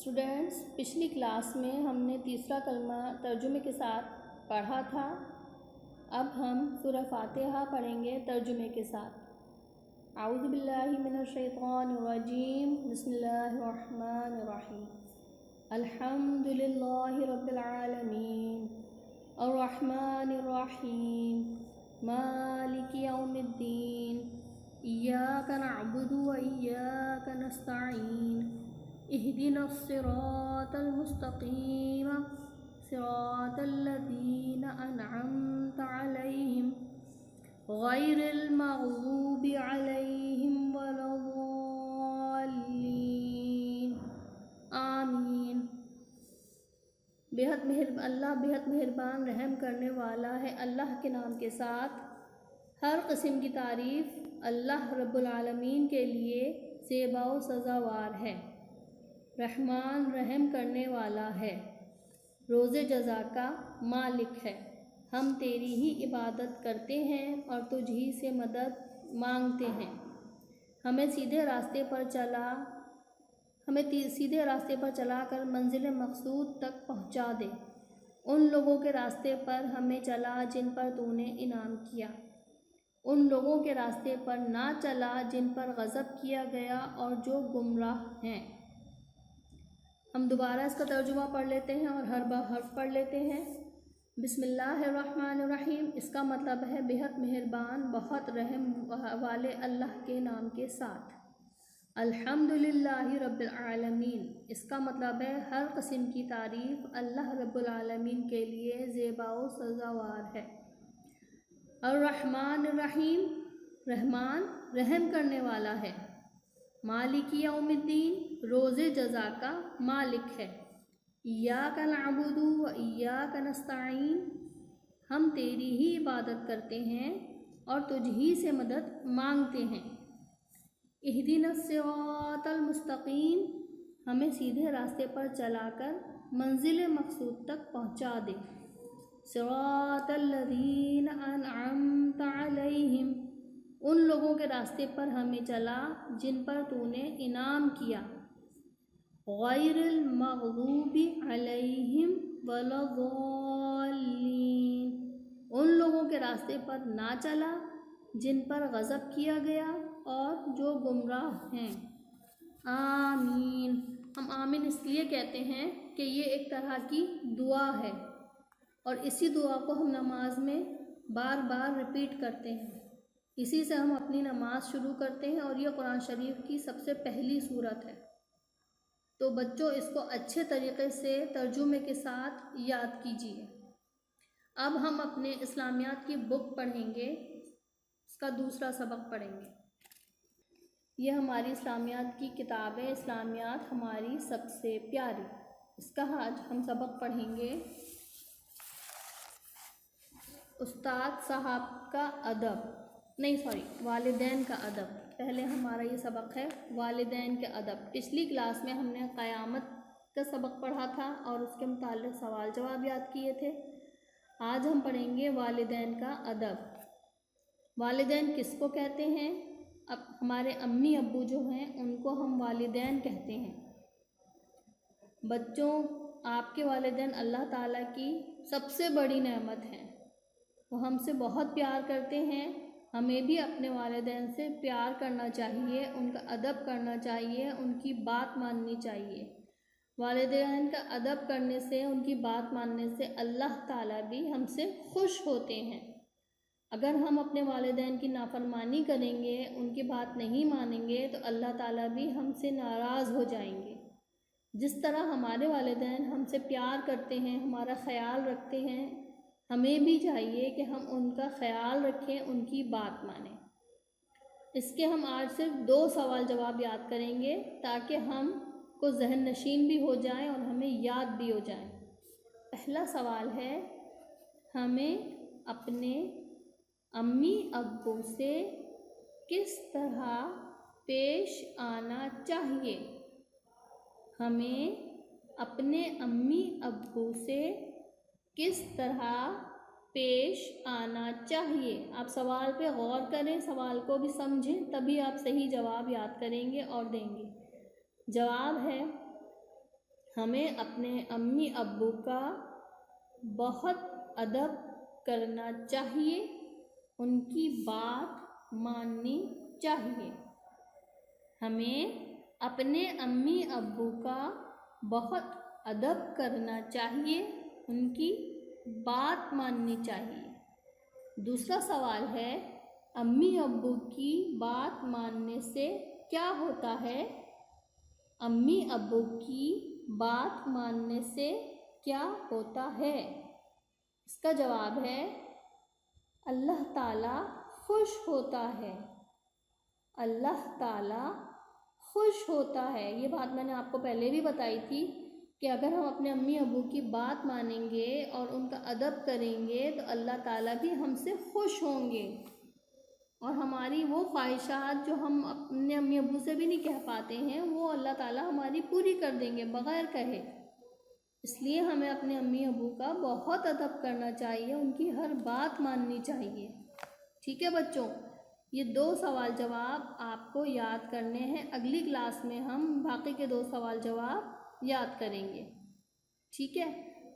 Students, پچھلی class میں ہم نے تیسرا کلمہ ترجمے کے ساتھ پڑھا تھا۔ اب ہم سورہ فاتحہ پڑھیں گے ترجمے کے ساتھ۔ اعوذ باللہ من الشیطان الرجیم، بسم اللہ الرحمن الرحیم۔ الحمد للہ رب العالمین، الرحمن الرحیم، مالک یوم الدین، ایاک نعبد و ایاک نستعین، اہدنا الصراط المستقیم، صراط الذین انعمت علیہم غیر المغضوب علیہم ولا الضالین، آمین۔ اللہ بہت مہربان رحم کرنے والا ہے۔ اللہ کے نام کے ساتھ ہر قسم کی تعریف اللہ رب العالمین کے لیے زیبا و سزاوار ہے۔ رحمان رحم کرنے والا ہے، روز جزا کا مالک ہے۔ ہم تیری ہی عبادت کرتے ہیں اور تجھ ہی سے مدد مانگتے ہیں۔ ہمیں سیدھے راستے پر چلا کر منزل مقصود تک پہنچا دے۔ ان لوگوں کے راستے پر ہمیں چلا جن پر تو نے انعام کیا، ان لوگوں کے راستے پر نہ چلا جن پر غضب کیا گیا اور جو گمراہ ہیں۔ ہم دوبارہ اس کا ترجمہ پڑھ لیتے ہیں اور ہر حرف پڑھ لیتے ہیں۔ بسم اللہ الرحمن الرحیم، اس کا مطلب ہے بہت مہربان، بہت رحم والے اللہ کے نام کے ساتھ۔ الحمدللہ رب العالمین، اس کا مطلب ہے ہر قسم کی تعریف اللہ رب العالمین کے لیے زیبا و سزاوار ہے۔ الرحمن الرحیم، رحمان رحم کرنے والا ہے۔ مالک یوم الدین، روز جزا کا مالک ہے۔ ایاک نعبد و ایاک نستعین، ہم تیری ہی عبادت کرتے ہیں اور تجھ ہی سے مدد مانگتے ہیں۔ اہدنا الصراط المستقیم، ہمیں سیدھے راستے پر چلا کر منزل مقصود تک پہنچا دے۔ صراط الذین انعمت علیہم، ان لوگوں کے راستے پر ہمیں چلا جن پر تو نے انعام کیا۔ غیر المغضوب علیہم ولا الضالین، ان لوگوں کے راستے پر نہ چلا جن پر غضب کیا گیا اور جو گمراہ ہیں۔ آمین۔ ہم آمین اس لیے کہتے ہیں کہ یہ ایک طرح کی دعا ہے اور اسی دعا کو ہم نماز میں بار بار ریپیٹ کرتے ہیں۔ اسی سے ہم اپنی نماز شروع کرتے ہیں اور یہ قرآن شریف کی سب سے پہلی سورت ہے۔ تو بچوں اس کو اچھے طریقے سے ترجمے کے ساتھ یاد کیجیے۔ اب ہم اپنے اسلامیات کی بک پڑھیں گے، اس کا دوسرا سبق پڑھیں گے۔ یہ ہماری اسلامیات کی کتاب ہے، اسلامیات ہماری سب سے پیاری۔ اس کا آج ہم سبق پڑھیں گے استاد صاحب کا ادب، والدین کا ادب۔ پہلے ہمارا یہ سبق ہے والدین کے ادب۔ پچھلی کلاس میں ہم نے قیامت کا سبق پڑھا تھا اور اس کے متعلق سوال جواب یاد کیے تھے۔ آج ہم پڑھیں گے والدین کا ادب۔ والدین کس کو کہتے ہیں؟ اب ہمارے امی ابو جو ہیں ان کو ہم والدین کہتے ہیں۔ بچوں، آپ کے والدین اللہ تعالیٰ کی سب سے بڑی نعمت ہیں۔ وہ ہم سے بہت پیار کرتے ہیں۔ ہمیں بھی اپنے والدین سے پیار کرنا چاہیے، ان کا ادب کرنا چاہیے، ان کی بات ماننی چاہیے۔ والدین کا ادب کرنے سے، ان کی بات ماننے سے اللہ تعالیٰ بھی ہم سے خوش ہوتے ہیں۔ اگر ہم اپنے والدین کی نافرمانی کریں گے، ان کی بات نہیں مانیں گے تو اللہ تعالیٰ بھی ہم سے ناراض ہو جائیں گے۔ جس طرح ہمارے والدین ہم سے پیار کرتے ہیں، ہمارا خیال رکھتے ہیں، ہمیں بھی چاہیے کہ ہم ان کا خیال رکھیں، ان کی بات مانیں۔ اس کے ہم آج صرف 2 سوال جواب یاد کریں گے تاکہ ہم کو ذہن نشین بھی ہو جائیں اور ہمیں یاد بھی ہو جائیں۔ پہلا سوال ہے، ہمیں اپنے امی ابو سے کس طرح پیش آنا چاہیے؟ ہمیں اپنے امی ابو سے کس طرح پیش آنا چاہیے؟ آپ سوال پہ غور کریں، سوال کو بھی سمجھیں، تبھی آپ صحیح جواب یاد کریں گے اور دیں گے۔ جواب ہے ہمیں اپنے امی ابو کا بہت ادب کرنا چاہیے، ان کی بات ماننی چاہیے۔ ہمیں اپنے امی ابو کا بہت ادب کرنا چاہیے، ان کی بات ماننی چاہیے۔ دوسرا سوال ہے، امی ابو کی بات ماننے سے کیا ہوتا ہے؟ امی ابو کی بات ماننے سے کیا ہوتا ہے؟ اس کا جواب ہے اللہ تعالیٰ خوش ہوتا ہے۔ اللہ تعالیٰ خوش ہوتا ہے۔ یہ بات میں نے آپ کو پہلے بھی بتائی تھی کہ اگر ہم اپنے امی ابو کی بات مانیں گے اور ان کا ادب کریں گے تو اللہ تعالیٰ بھی ہم سے خوش ہوں گے، اور ہماری وہ خواہشات جو ہم اپنے امی ابو سے بھی نہیں کہہ پاتے ہیں وہ اللہ تعالیٰ ہماری پوری کر دیں گے بغیر کہے۔ اس لیے ہمیں اپنے امی ابو کا بہت ادب کرنا چاہیے، ان کی ہر بات ماننی چاہیے۔ ٹھیک ہے بچوں، یہ 2 سوال جواب آپ کو یاد کرنے ہیں۔ اگلی کلاس میں ہم باقی کے 2 سوال جواب یاد کریں گے۔ ٹھیک ہے،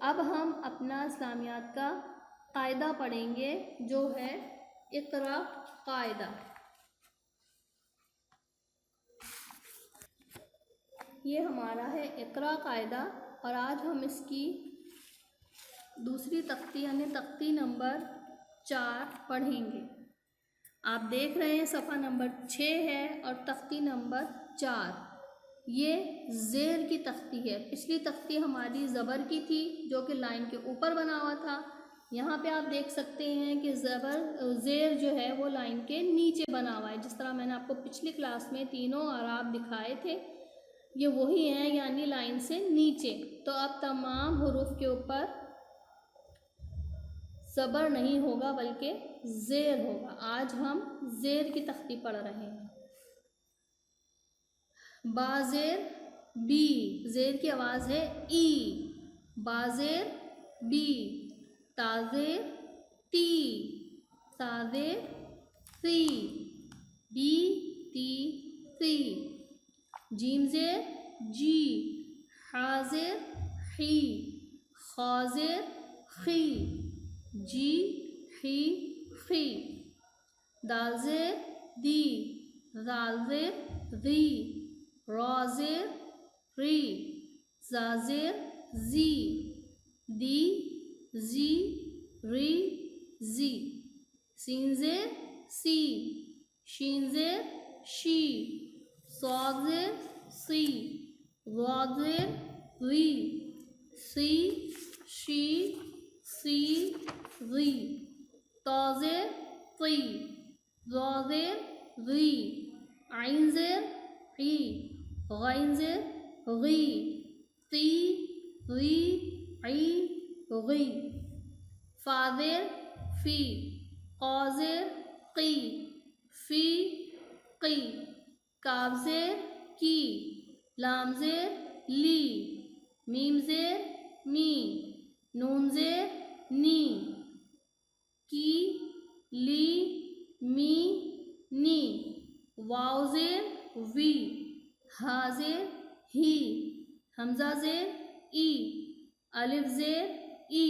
اب ہم اپنا اسلامیات کا قاعدہ پڑھیں گے جو ہے اقرا قاعدہ۔ یہ ہمارا ہے اقرا قاعدہ، اور آج ہم اس کی دوسری تختی یعنی تختی نمبر 4 پڑھیں گے۔ آپ دیکھ رہے ہیں صفحہ نمبر 6 ہے اور تختی نمبر 4۔ یہ زیر کی تختی ہے۔ پچھلی تختی ہماری زبر کی تھی جو کہ لائن کے اوپر بنا ہوا تھا۔ یہاں پہ آپ دیکھ سکتے ہیں کہ زیر جو ہے وہ لائن کے نیچے بنا ہوا ہے، جس طرح میں نے آپ کو پچھلی کلاس میں تینوں اعراب دکھائے تھے، یہ وہی ہیں، یعنی لائن سے نیچے۔ تو اب تمام حروف کے اوپر زبر نہیں ہوگا بلکہ زیر ہوگا۔ آج ہم زیر کی تختی پڑھ رہے ہیں۔ با زیر بی، زیر کی آواز ہے ای، با زیر بی۔ تا زیر تی، سا زیر سی، بی تی سی۔ جیم زیر جی، حا زیر حی، خا زیر خی، جی حی خی۔ دال زیر دی، زال زیر ذی، را زیر ری، زا زیر زی، دی زی ری زی۔ سین زیر سی، شین زیر شی، صاد زیر سی، ضاد زیر ضی، سی شی سی ضی۔ طا زیر طی، ظا زیر ظی، عین زیر عی، غین زیر غی، تی غی عی غی۔ فا زیر فی، قا زیر قی، فی قی۔ کاف زیر کی، لام زیر لی، میم زیر می، نون زیر نی، کی لی می نی۔ واو زیر وی، ہا زیر ہی، حمزہ زیر ای، الف زیر ای،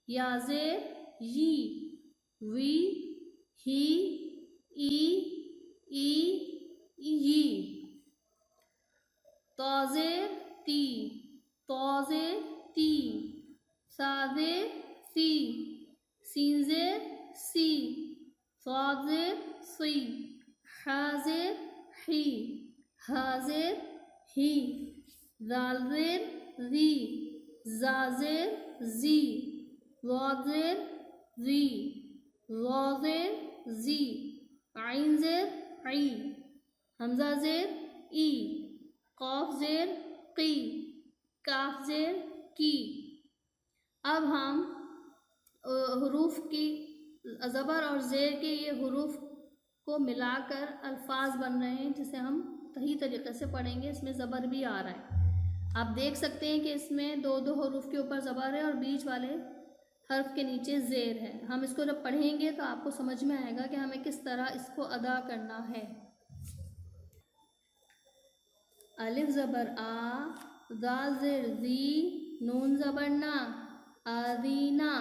یا زیر یی، وی ہی ای ای ی۔ طا زیر تی، طا زیر تی، سا زیر سی، سین زیر سی، صاد زیر سی، حا زیر حی، ہا زیر ہی، ذال زیر ذی، زا زیر زی، ضاد زیر زی، ظا زیر زی، عین زیر عی، حمزہ زیر ای، قاف زیر قی، کاف زیر کی۔ اب ہم حروف کی زبر اور زیر کے یہ حروف کو ملا کر الفاظ بن رہے ہیں جسے ہم صحیح طریقے سے پڑھیں گے۔ اس میں زبر بھی آ رہا ہے، آپ دیکھ سکتے ہیں کہ اس میں 2 حروف کے اوپر زبر ہے اور بیچ والے حرف کے نیچے زیر ہے۔ ہم اس کو جب پڑھیں گے تو آپ کو سمجھ میں آئے گا کہ ہمیں کس طرح اس کو ادا کرنا ہے۔ الف زبر آ، ذا زیر زی نون زبر نا آذینا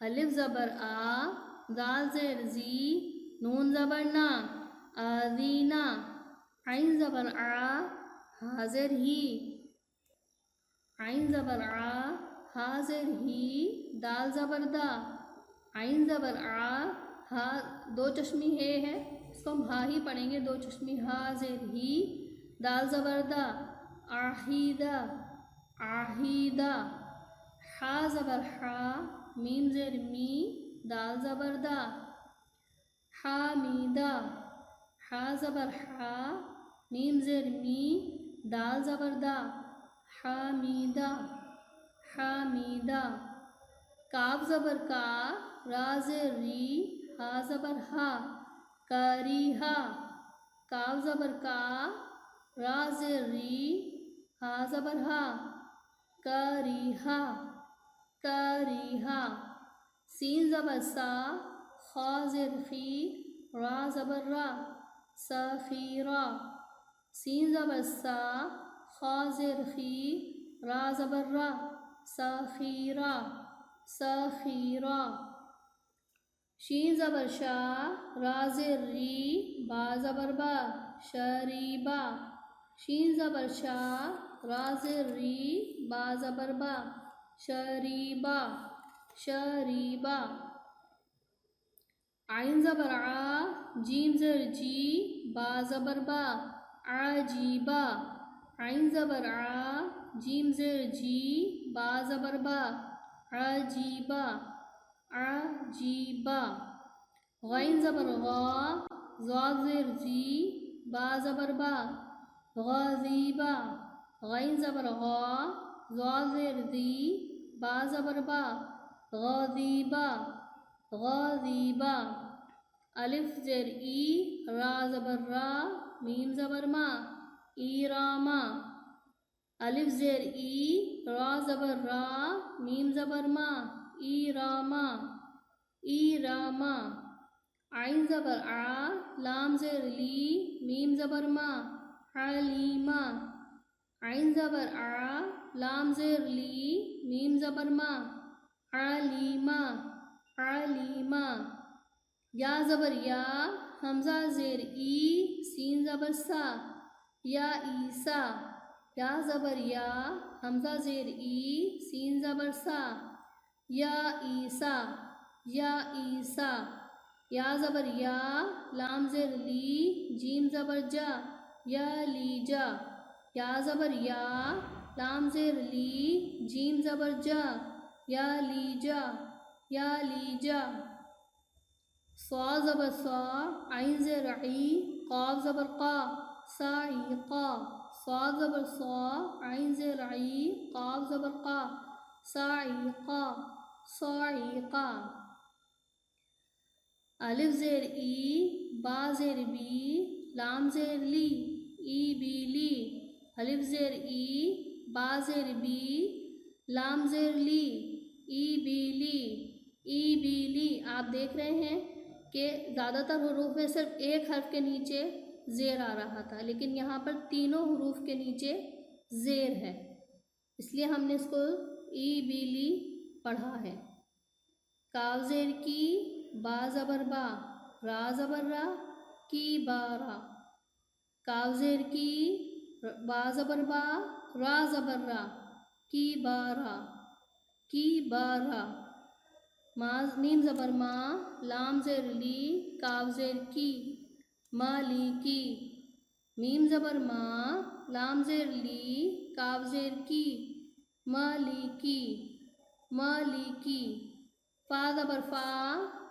الف زبر آ ذا زیر زی نون زبر نا آذینا عین زبر آ حاضر ہی عین زبر آ حاضر ہی دال زبر دا عین زبر آ ہا دو چشمی ہے اس کو ہم ہا ہی پڑھیں گے، دو چشمی حاضر ہی دال زبر دا عاہیدہ عاہیدہ حا زبر حا میم زیر می دال زبر دا حامیدہ حا زبر حا میم زیر می دال زبر دا حامیدہ حامیدہ کاف زبر کا را زیر ری ہا زبر ہا کریہا کاف زبر کا را زیر ری ہا زبر ہا کریہا کریہا سین زبر سا خا زیر خی را زبر را سخیرا سین زبر سا خا زیر خی را زبر را سخیرا سخیرا شین زبر شا را زیر ری با زبر با شریبا شین زبر شا را زیر ری با زبر با شریبا شریبا عین زبر آ جیم زر جی با زبر با عجیبا عین زبر آ جیم زر جی با زبر با عجیبا عجیبا غین زبر غا ضاد زیر زی با زبر با غازیبا غین زبر غا ضاد زیر زی با زبر با غازیبا غازیبا الف زیر ای را زبر را میم زبر ما ایراما الف زیر ای را زبر را میم زبر ما ایراما ایراما عین زبر آ لام زیر لی میم زبر ما حلیما عین زبر آ لام زیر لی میم زبر ما علیما علیما یا زبر یا حمزہ زیر ای سین زبر سا یا عیسا یا زبر یا حمزہ زیر ای سین زبر سا یا عیسا یا عیسا یا زبر یا لام زیر لی جیم زبر جا یا لیجا یا زبر یا لام زیر لی جیم زبر جا یا لیجا یا لیجا صا زبر صا عین زیر عی قاف زبر قا صاعقا صا زبر صا عین زیر عی قاف زبر قا صاعقا صاعقا الف زیر ای با زیر بی لام زیر لی ای بی لی الف زیر ای با زیر بی لام زیر لی ای بی لی ای بی لی آپ دیکھ رہے ہیں کہ زیادہ تر حروف میں صرف ایک حرف کے نیچے زیر آ رہا تھا، لیکن یہاں پر تینوں حروف کے نیچے زیر ہے، اس لیے ہم نے اس کو ای بی لی پڑھا ہے۔ کاف زیر کی با زبر با را زبر را کی بارا کاف زیر کی با زبر با را زبر را کی بارا کی بارا میم زبر ما لام زیر لی کاف زیر کی مالی کی میم زبر ما لام زیر لی کاف زیر کی مالی کی مالی کی فا زبر فا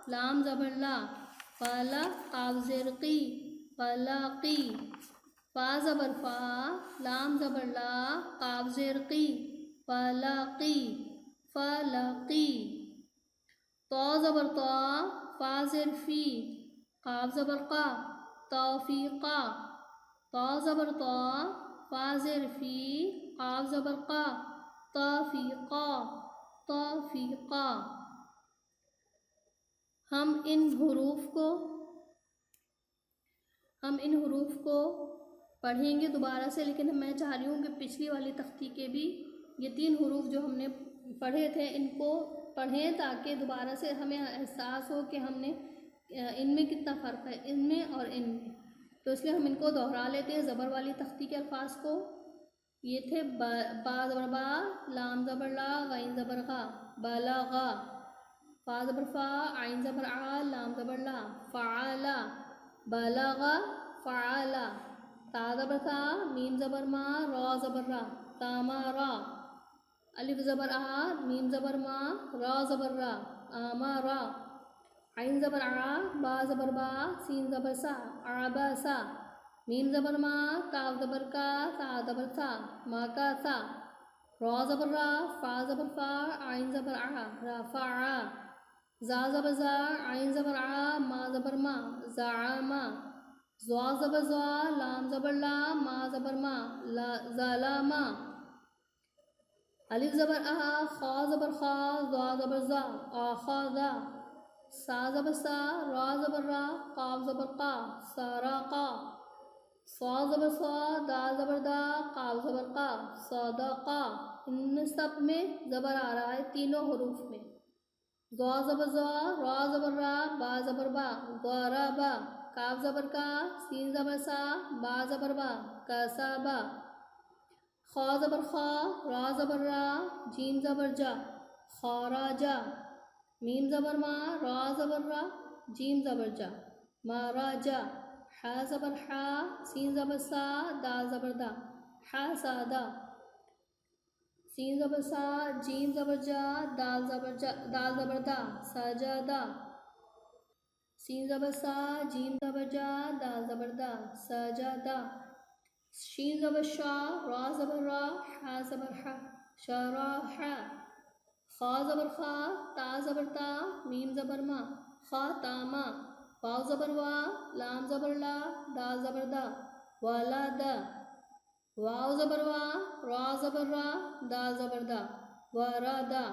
لام زبر لا فلا قاف زیر قی فلاقی فا زبر فا لام زبر لا قاف زیر قی فلاقی فلاقی طا زبر طا فا زیر فی قاف زبر قا توفیقا طا زبر طا فا زیر فی قاف زبر قا توفیقا توفیقا ہم ان حروف کو پڑھیں گے دوبارہ سے، لیکن میں چاہ رہی ہوں کہ پچھلی والی تختی کے بھی یہ 3 حروف جو ہم نے پڑھے تھے ان کو پڑھیں، تاکہ دوبارہ سے ہمیں احساس ہو کہ ہم نے ان میں کتنا فرق ہے، ان میں اور ان میں۔ تو اس لیے ہم ان کو دوہرا لیتے ہیں زبر والی تختی کے الفاظ کو۔ یہ تھے با زبر با، لام زبر لا، غین زبر غا، بلغا، فا زبر فا، عین زبر ع، لام زبر لا، فعلا، بلغا، فعلا، تا زبر تا، میم زبر ما، را زبر را، تامارا، الف زبر آ، میم زبر ما، را زبر را، آمارا، عین زبر ع، با زبر با، سین زبر سا، عباسا، میم زبر ما، کاف زبر کا، تا زبر تا، ما کا تا، را زبر را، فا زبر فا، عین زبر ع، رفعا، زا زبر زا، عین زبر ع، ما زبر ما، زعما، زوا زبر زوا، لام زبر لا، ما زبر ما، ظلاما، الف زبر آ، خا زبر خا، ضا زبر زا، آخذا، سا زبر سا، را زبر را، قاف زبر قا، ساراقا، صا زبر صا، دا زبر دا، قاف زبر قا، صدقا۔ ان سب میں زبر آ رہا ہے تینوں حروف میں، ضا زبر زا، را زبر را، با زبر با، ضربا، کاف زبر کا، سین زبر سا، با زبر با، کسبا، خا زبر خا، را زبر را، جیم زبر جا، خراجا، میم زبر ما، را زبر را، جیم زبر جا، ماراجا، حا زبر حا، سین زبر سا، دال زبر دا، حاسدا، سین زبر سا، جیم زبر جا، دال زبر دا، سجدا، سین زبر سا، جیم زبر جا، دال زبر دا، سجدا، شین زبر شا، را زبر را، حا زبر حا، شراحا، خا زبر خا، تا زبر تا، میم زبر ما، خاتاما، واو زبر وا، لام زبر لا، دال زبر دا، ولادا، واو زبر وا، را زبر را، دال زبر دا، ورادا،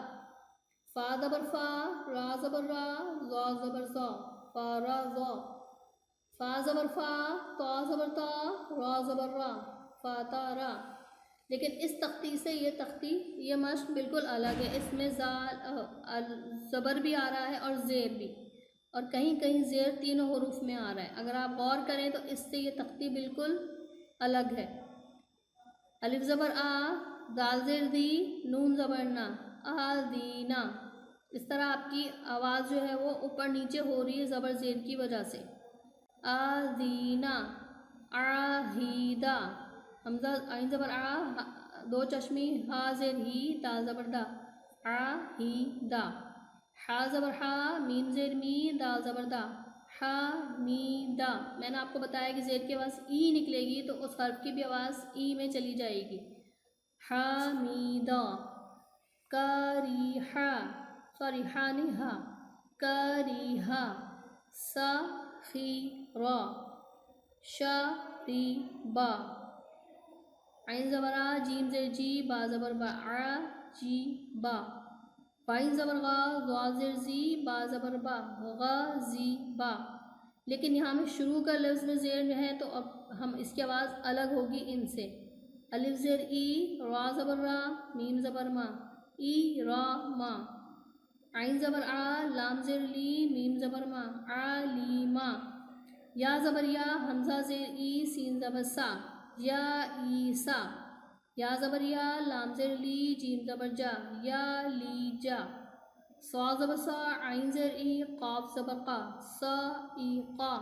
فا زبر فا، را زبر را، ضا زبر زا، فرازا، فا زبر فا، تا زبر تا، را زبر را، فاتارا۔ لیکن اس تختی سے یہ تختی، یہ مشق بالکل الگ ہے، اس میں زبر بھی آ رہا ہے اور زیر بھی، اور کہیں کہیں زیر تینوں حروف میں آ رہا ہے۔ اگر آپ غور کریں تو اس سے یہ تختی بالکل الگ ہے۔ الف زبر آ، دال زیر دی، نون زبر نا، آذینا، اس طرح آپ کی آواز جو ہے وہ اوپر نیچے ہو رہی ہے زبر زیر کی وجہ سے۔ آذینا، عاہیدہ، حمزہ عین زبر آ، 2 چشمی، ہا زیر ہی، دال زبر دا، عاہیدہ، حا زبر حا، میم زیر می، دال زبر دا، حمیدہ۔ میں نے آپ کو بتایا کہ زیر کے بعد ای نکلے گی تو اس حرف کی بھی آواز ای میں چلی جائے گی۔ حمیدہ، کریحا، سوری ہا نہیں ہا، کریحا، سخیرا، شریبا، عین زبر آ، جیم زیر جی، با زبر با، عجیبا، فائن زبر غا، ضا زیر زی، با زبر با، غازیبا۔ لیکن یہاں میں شروع کا لفظ میں زیر میں ہے تو اب ہم اس کی آواز الگ ہوگی ان سے۔ الف زیر ای، را زبر را، میم زبر ما، ای را ما، عین زبر آ، لام زیر لی، میم زبر ما، علیما، یا زبر یا، حمزہ زیر ای، سین زبر سا، یا عیسا، یا زبر یا، لام زیر لی، جیم زبر جا، یا لیجا، صا زبر سا، عین زیر ای، قاف زبر قا، صائقا۔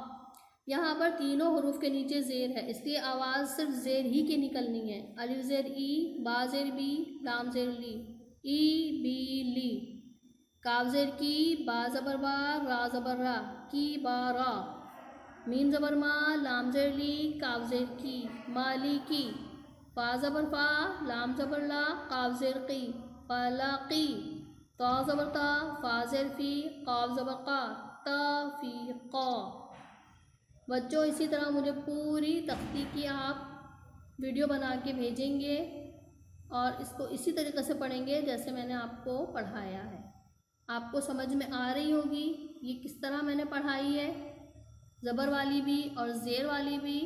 یہاں پر تینوں حروف کے نیچے زیر ہے، اس لیے آواز صرف زیر ہی کی نکلنی ہے۔ الف زیر ای، با زیر بی، لام زیر لی، ای بی لی، کاف زیر کی، با زبر با، را زبر را، کی بارا، میم زبر ما، لام زیر لی، کاف زیر کی، مالی کی، فا زبر فا، لام زبر لا، قاف زیر قی، فلاقی، تا زبر تا، فا زیر فی، قاف زبر قا، تافیقا۔ بچوں اسی طرح مجھے پوری تختی کی آپ ویڈیو بنا کے بھیجیں گے اور اس کو اسی طریقے سے پڑھیں گے جیسے میں نے آپ کو پڑھایا ہے۔ آپ کو سمجھ میں آ رہی ہوگی یہ کس طرح میں نے پڑھائی ہے، زبر والی بھی اور زیر والی بھی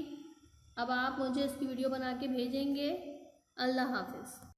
اب آپ مجھے اس کی ویڈیو بنا کے بھیجیں گے۔ اللہ حافظ۔